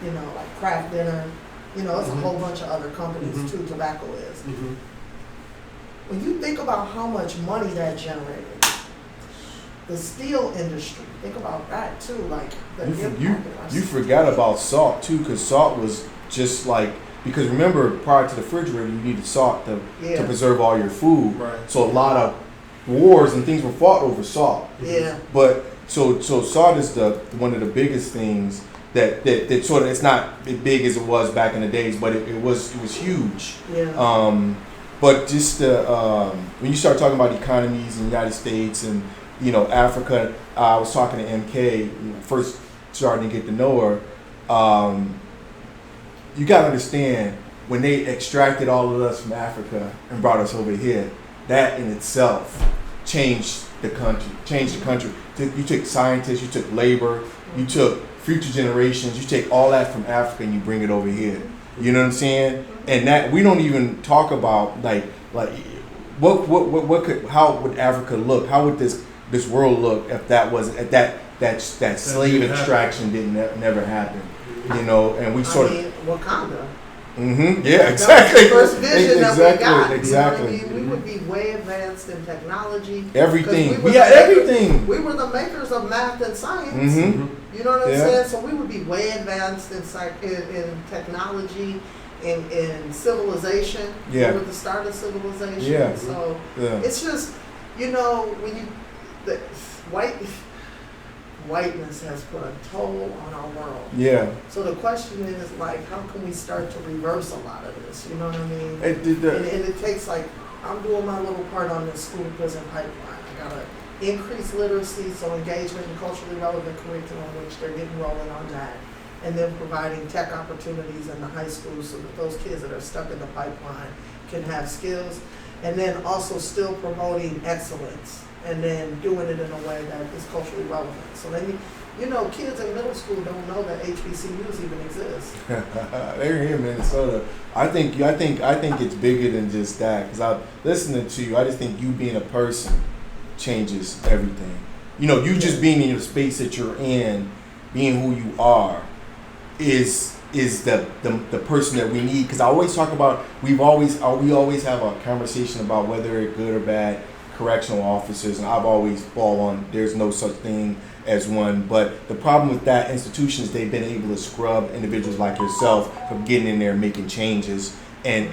like craft dinner. It's a whole bunch of other companies too, tobacco is. When you think about how much money that generated, the steel industry, think about that too, like you forgot about salt too, because salt was just like, because remember, prior to the refrigerator, you needed salt to preserve all your food. Right. So a lot of wars and things were fought over salt. Yeah. But so salt is one of the biggest things that sort of, it's not as big as it was back in the days, but it was huge. Yeah. But just when you start talking about economies in the United States and Africa, I was talking to MK, first starting to get to know her. You got to understand, when they extracted all of us from Africa and brought us over here, that in itself changed the country. You took scientists, you took labor, you took future generations, you take all that from Africa and you bring it over here. You know what I'm saying? And that we don't even talk about like what could, how would Africa look? How would this world look if that was at that slave extraction didn't never happen? And we sort of Wakanda. Mm-hmm. Yeah, exactly. That was the first vision that we got. Exactly. You know what I mean? We would be way advanced in technology. Everything. We had everything. We were the makers of math and science. Mm-hmm. You know what I'm saying? So we would be way advanced in technology, in civilization. Yeah. We were the start of civilization. Yeah. So it's just, you know, when you whiteness has put a toll on our world. Yeah. So the question is, like, how can we start to reverse a lot of this? You know what I mean? And it takes, like, I'm doing my little part on this school prison pipeline. I gotta increase literacy, so engagement in culturally relevant curriculum, which they're getting rolling on that. And then providing tech opportunities in the high school so that those kids that are stuck in the pipeline can have skills. And then also still promoting excellence. And then doing it in a way that is culturally relevant. So then, you know, kids in middle school don't know that HBCUs even exist. They're here in Minnesota. I think it's bigger than just that. Because I'm listening to you, I just think you being a person changes everything. You know, you just being in the space that you're in, being who you are, is the person that we need. Because I always talk about we always have a conversation about whether it's good or bad correctional officers, and I've always fall on there's no such thing as one. But the problem with that institution is they've been able to scrub individuals like yourself from getting in there and making changes and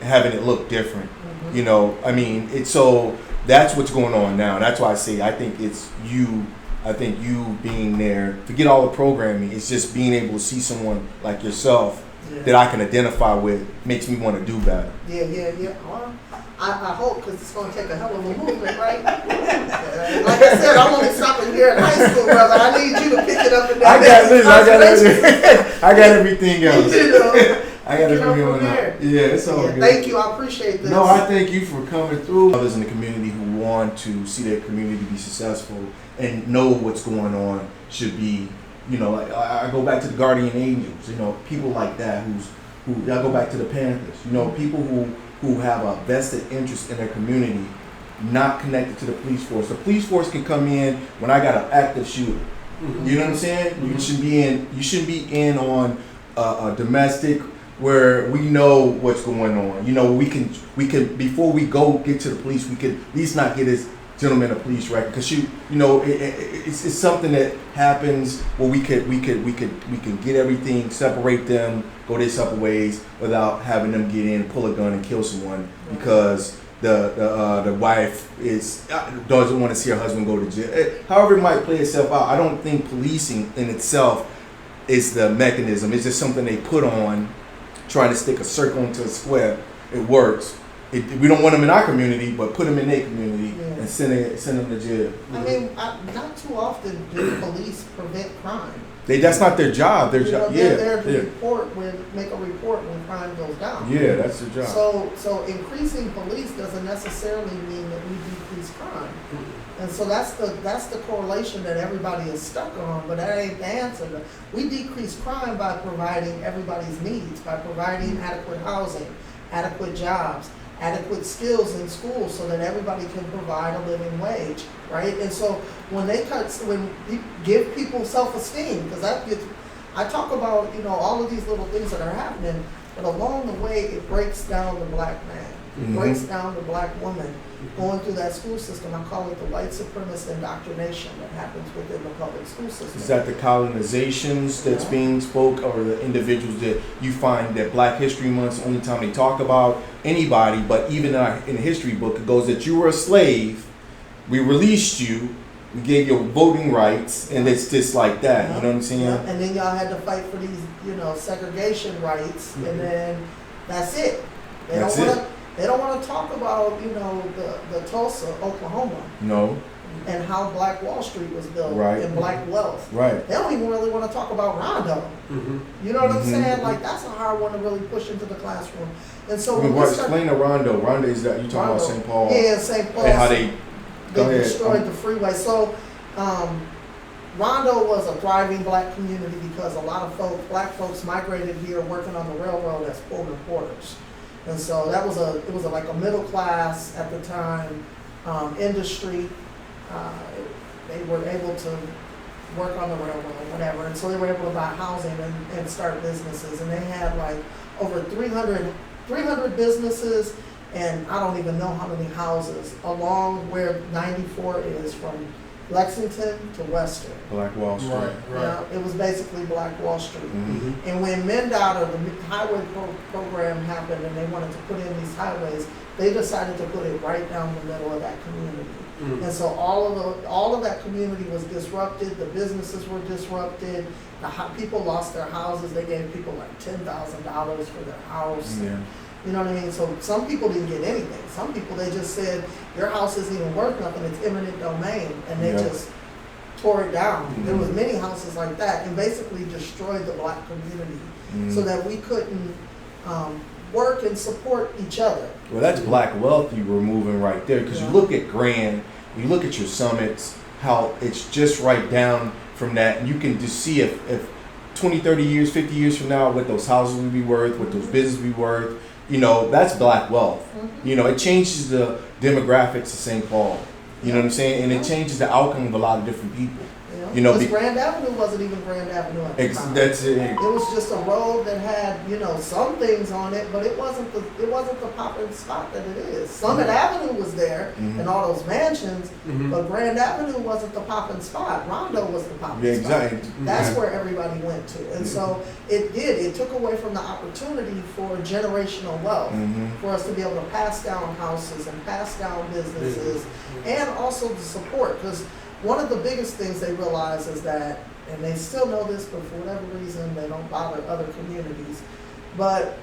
having it look different. Mm-hmm. You know, I mean, it's so that's what's going on now. That's why I say I think it's you. I think you being there, forget all the programming, it's just being able to see someone like yourself that I can identify with makes me want to do better. Yeah. Well, I hope, because it's going to take a hell of a movement, right? Like I said, I'm only stopping here in high school, brother. I need you to pick it up and down. I got everything else. You know, I got everything on that. Yeah, it's all good. Thank you. I appreciate this. No, I thank you for coming through. Others in the community who want to see their community be successful and know what's going on should be, you know, like I go back to the Guardian Angels, you know, people like that who I go back to the Panthers, you know, people who have a vested interest in their community, not connected to the police force. The police force can come in when I got an active shooter. Mm-hmm. You know what I'm saying? Mm-hmm. You shouldn't be in on a domestic where we know what's going on. You know, we can before we go get to the police, we could at least not get this gentleman a police record, because you know it's something that happens where we can get everything, separate them, go their separate ways without having them get in, pull a gun, and kill someone because the wife doesn't want to see her husband go to jail. However it might play itself out, I don't think policing in itself is the mechanism. It's just something they put on, trying to stick a circle into a square. It works. We don't want them in our community, but put them in their community and send them to jail. I mean, not too often do police prevent crime. That's not their job. Their job, they're there to make a report when crime goes down. Yeah, that's their job. So increasing police doesn't necessarily mean that we decrease crime. And so that's the correlation that everybody is stuck on, but that ain't the answer. We decrease crime by providing everybody's needs, by providing adequate housing, adequate jobs, adequate skills in school so that everybody can provide a living wage, right? And so when you give people self-esteem, because I talk about, you know, all of these little things that are happening, but along the way it breaks down the black man, it breaks down the black woman going through that school system. I call it the white supremacist indoctrination that happens within the public school system. Is that the colonizations that's being spoke, or the individuals that you find that Black History Month's the only time they talk about anybody, but even in the history book it goes that you were a slave, we released you, we gave you voting rights, and it's just like that. You know what I'm saying? And then y'all had to fight for these, you know, segregation rights, and then that's it. They don't want to talk about, you know, the Tulsa, Oklahoma. No. And how Black Wall Street was built, right, and Black wealth. Right. They don't even really want to talk about Rondo. Mm-hmm. You know what I'm saying? Like, that's a hard one to really push into the classroom. And so explain the Rondo. Rondo is that you talking about St. Paul? Yeah, St. Paul. And how they destroyed the freeway. So Rondo was a thriving black community because a lot of black folks migrated here working on the railroad as Pullman porters. And so it was like a middle class at the time industry. They were able to work on the railroad, whatever. And so they were able to buy housing and start businesses. And they had like over 300 businesses, and I don't even know how many houses along where 94 is, from Lexington to Western. Black Wall Street. Right. Yeah, it was basically Black Wall Street. Mm-hmm. And when MnDOT, or the highway program, happened and they wanted to put in these highways, they decided to put it right down the middle of that community. Mm. And so all of that community was disrupted. The businesses were disrupted. People lost their houses. They gave people like $10,000 for their house. Yeah. You know what I mean? So some people didn't get anything. Some people, they just said, your house isn't even worth nothing, it's eminent domain, and they just tore it down. Mm-hmm. There was many houses like that, and basically destroyed the black community, so that we couldn't work and support each other. Well, that's black wealth you were moving right there, because you look at Grand, you look at your summits, how it's just right down from that, and you can just see if 20, 30 years, 50 years from now, what those houses will be worth, what those businesses will be worth. You know, that's black wealth. You know, it changes the demographics of St. Paul. You know what I'm saying? And it changes the outcome of a lot of different people. You know, because Grand Avenue wasn't even Grand Avenue at the time. That's it. It was just a road that had, you know, some things on it, but it wasn't the popping spot that it is. Summit Avenue was there, and all those mansions, but Grand Avenue wasn't the popping spot. Rondo was the popping spot. Exactly. That's where everybody went to, and so it took away from the opportunity for generational wealth, for us to be able to pass down houses and pass down businesses, and also the support, because one of the biggest things they realize is that, and they still know this, but for whatever reason, they don't bother other communities. But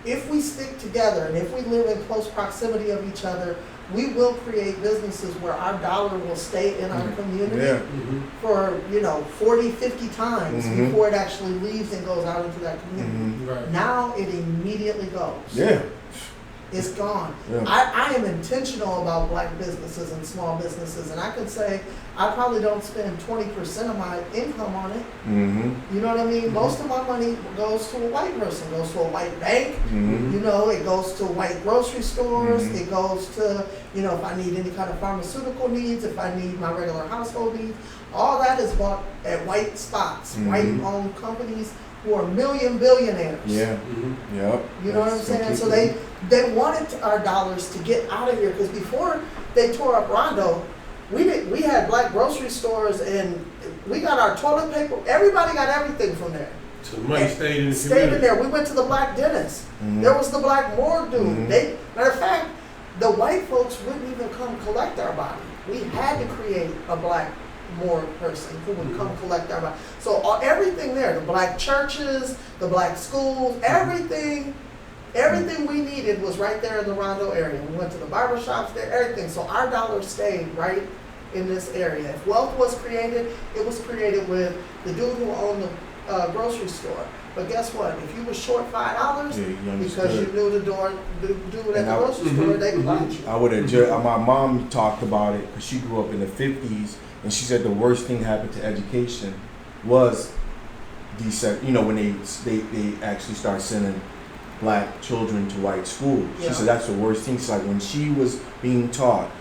if we stick together and if we live in close proximity of each other, we will create businesses where our dollar will stay in our community for, 40, 50 times before it actually leaves and goes out into that community. Right. Now it immediately goes. Yeah. It's gone. Yeah. I am intentional about black businesses and small businesses, and I can say I probably don't spend 20% of my income on it. You know what I mean? Most of my money goes to a white person, goes to a white bank, you know, it goes to white grocery stores, it goes to, if I need any kind of pharmaceutical needs, if I need my regular household needs, all that is bought at white spots, white-owned companies who are billionaires. Yeah. Yep. You know what I'm saying? So they wanted our dollars to get out of here, because before they tore up Rondo, we had black grocery stores, and we got our toilet paper. Everybody got everything from there. So the money stayed in the Stayed community. in there. We went to the black dentist. There was the black morgue dude. Matter of fact, the white folks wouldn't even come collect our body. We had to create a black morgue person who would come collect our body. So everything there, the black churches, the black schools, everything we needed was right there in the Rondo area. We went to the barber shops there, everything. So our dollar stayed right in this area. If wealth was created, it was created with the dude who owned the grocery store. But guess what? If you were short $5 because you knew the dude at the grocery store, they would bite you. I would have. My mom talked about it because she grew up in the 50s, and she said the worst thing happened to education was when they actually started sending black children to white schools. She said that's the worst thing. She's like, when she was being taught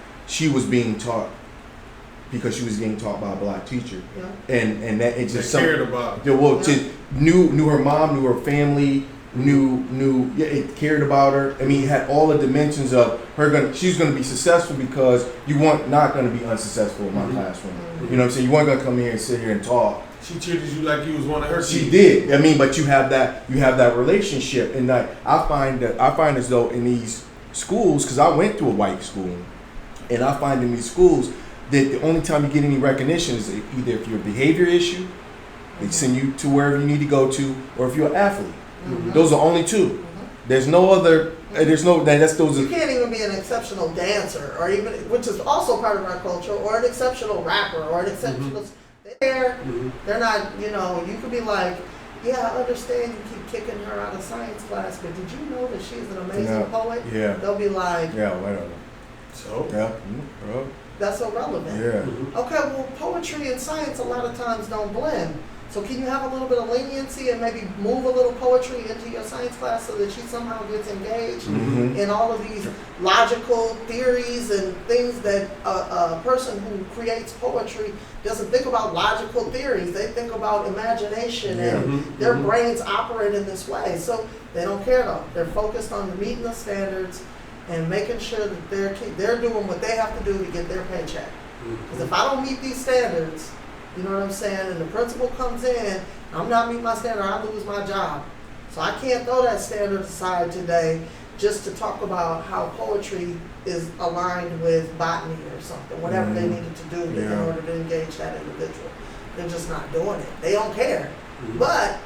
because she was getting taught by a black teacher, and that it just cared about it. Well, knew her mom, knew her family, it cared about her. I mean, it had all the dimensions of she's gonna be successful, because you weren't not gonna be unsuccessful in my classroom. You know what I'm saying? You weren't gonna come here and sit here and talk. She treated you like you was one of her kids. She did. I mean, but you have that relationship, and I find as though in these schools, because I went to a white school, and I find in these schools that the only time you get any recognition is either if you're a behavior issue, they send you to wherever you need to go to, or if you're an athlete. Those are only two. There's no other. You can't even be an exceptional dancer, or even, which is also part of our culture, or an exceptional rapper, or an exceptional. They're not. You could be like, yeah, I understand you keep kicking her out of science class, but did you know that she's an amazing poet? Yeah. They'll be like, yeah, whatever. So that's irrelevant. Yeah. Okay, well, poetry and science a lot of times don't blend. So can you have a little bit of leniency and maybe move a little poetry into your science class so that she somehow gets engaged in all of these logical theories and things that a person who creates poetry doesn't think about logical theories. They think about imagination and their brains operate in this way. So they don't care though. They're focused on meeting the standards and making sure that they're doing what they have to do to get their paycheck. Because if I don't meet these standards, you know what I'm saying? And the principal comes in, I'm not meeting my standard, I lose my job. So I can't throw that standard aside today just to talk about how poetry is aligned with botany or something, whatever they needed to do in order to engage that individual. They're just not doing it. They don't care. But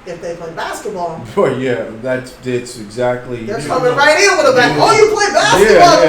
if they play basketball, But yeah, that's exactly. they're coming right in with a bat. Oh, you play basketball,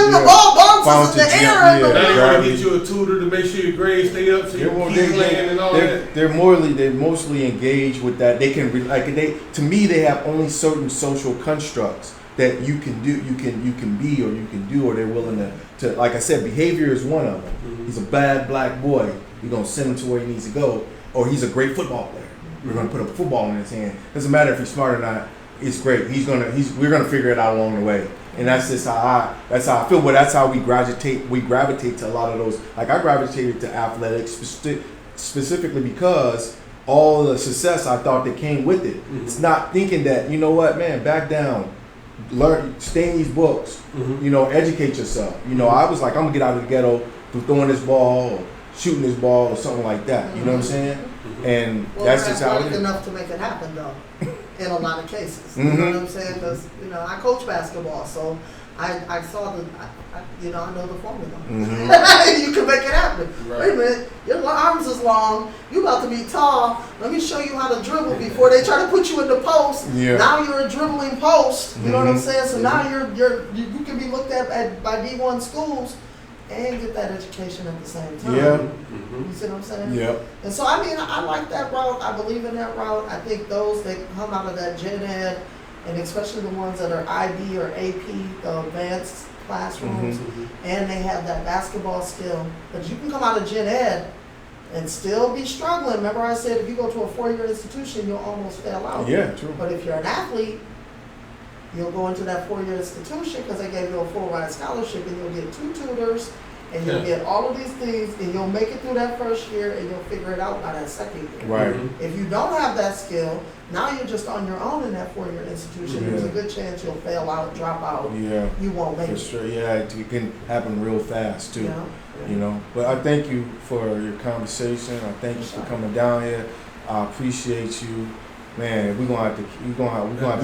the ball bounces in the air. Now you get you a tutor to make sure your grades stay up so you can keep playing and all that. They're mostly engaged with that. They can to me they have only certain social constructs that you can do, you can be, or you can do, or they're willing to like I said, behavior is one of them. He's a bad black boy. You're gonna send him to where he needs to go. Or he's a great football player. We're gonna put a football in his hand. Doesn't matter if he's smart or not. It's great. We're gonna figure it out along the way. And that's just how I feel. But that's how we gravitate to a lot of those. Like I gravitated to athletics specifically because all the success I thought that came with it. It's not thinking that, you know what, man, back down, learn, stay in these books. Educate yourself. I was like, I'm gonna get out of the ghetto through throwing this ball or shooting this ball or something like that. You know what I'm saying? And that's just how it is. Enough to make it happen though, in a lot of cases. You know what I'm saying? Because I coach basketball, so I saw I know the formula. You can make it happen. Right. Wait a minute, your arms is long. You about to be tall. Let me show you how to dribble before they try to put you in the post. Yeah. Now you're a dribbling post. You know what I'm saying? So now you can be looked at by D1 schools and get that education at the same time. Yeah. You see what I'm saying? Yeah. And so, I like that route. I believe in that route. I think those that come out of that gen ed, and especially the ones that are IB or AP, the advanced classrooms, and they have that basketball skill. But you can come out of gen ed and still be struggling. Remember I said if you go to a 4-year institution, you'll almost fail out. Yeah, true. But if you're an athlete, you'll go into that 4-year institution because they gave you a full ride scholarship, and you'll get 2 tutors, and you'll get all of these things, and you'll make it through that first year, and you'll figure it out by that second year. Right. If you don't have that skill, now you're just on your own in that 4-year institution. There's a good chance you'll fail out, drop out. Yeah. You won't make it. For sure. Yeah, it can happen real fast too. But I thank you for your conversation. I thank you for coming down here. I appreciate you. Man, we're gonna have to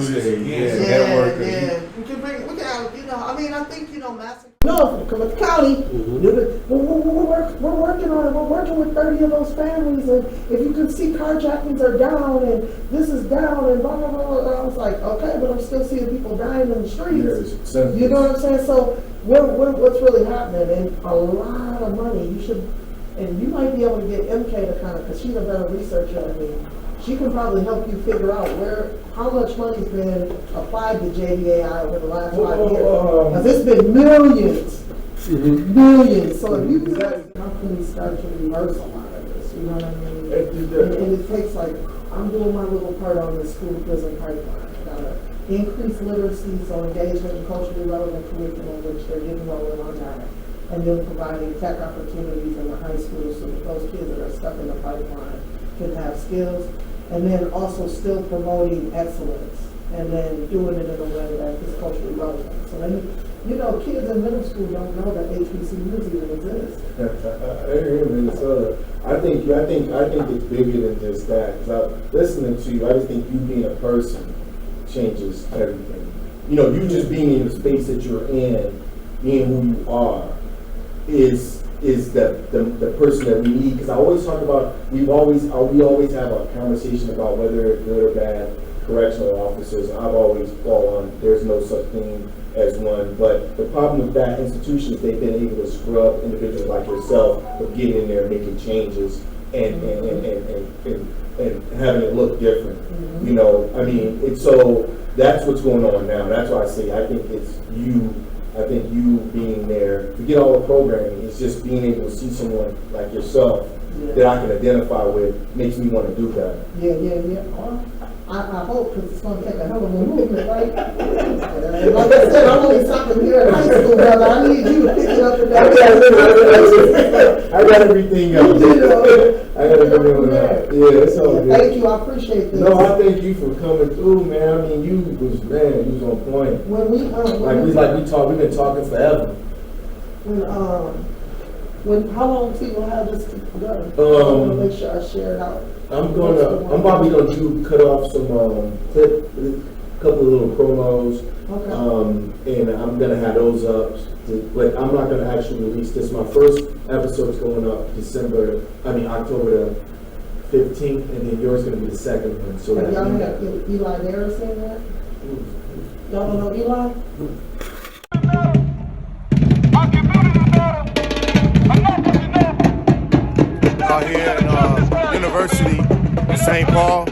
stay. Network. We can have, I think, massive. No, from the county, we're working on it. We're working with 30 of those families, and if you can see carjackings are down, and this is down, and blah, blah, blah. And I was like, okay, but I'm still seeing people dying in the streets. You know what I'm saying? So, what's really happening? And a lot of money. And you might be able to get MK to kind of, because she's a better researcher than me. She can probably help you figure out how much money's been applied to JDAI over the last 5 years. Because it's been millions. Millions. So if you can companies start to reverse a lot of this, you know what I mean? And it takes I'm doing my little part on the school prison pipeline. Gotta increase literacy, so engagement in culturally relevant curriculum, which they're getting rolling on that. And then providing tech opportunities in the high school so that those kids that are stuck in the pipeline can have skills. And then also still promoting excellence, and then doing it in a way that is culturally relevant. So then, kids in middle school don't know that HBCUs even exist. In Minnesota, I think it's bigger than just that. Because listening to you, I just think you being a person changes everything. You just being in the space that you're in, being who you are, is the person that we need. Because I always talk about we always have a conversation about whether they're good or bad correctional officers. I've always fall on there's no such thing as one. But the problem with that institution is they've been able to scrub individuals like yourself from getting in there and making changes and having it look different. So that's what's going on now. That's why I say I think it's you. I think you being there, forget all the programming, it's just being able to see someone like yourself that I can identify with makes me want to do that. Yeah. Well, I hope, because it's going to take a hell of a movement, right? Like I said, I'm only talking here in high school, brother. I need you to pick it up and down. I got everything else. I got everything else. Yeah, it's all good. Thank you, I appreciate this. No, I thank you for coming through, man. I mean, you was on point. When we we've been talking forever. How long till you have this to go? I want to make sure I share it out. I'm probably gonna cut off some couple of little promos. Okay. And I'm gonna have those up, but I'm not gonna actually release this. My first episode's going up October the 15th, and then yours gonna be the second one. So y'all have Eli Harris in that? Y'all don't know Eli? Out here in University in St. Paul.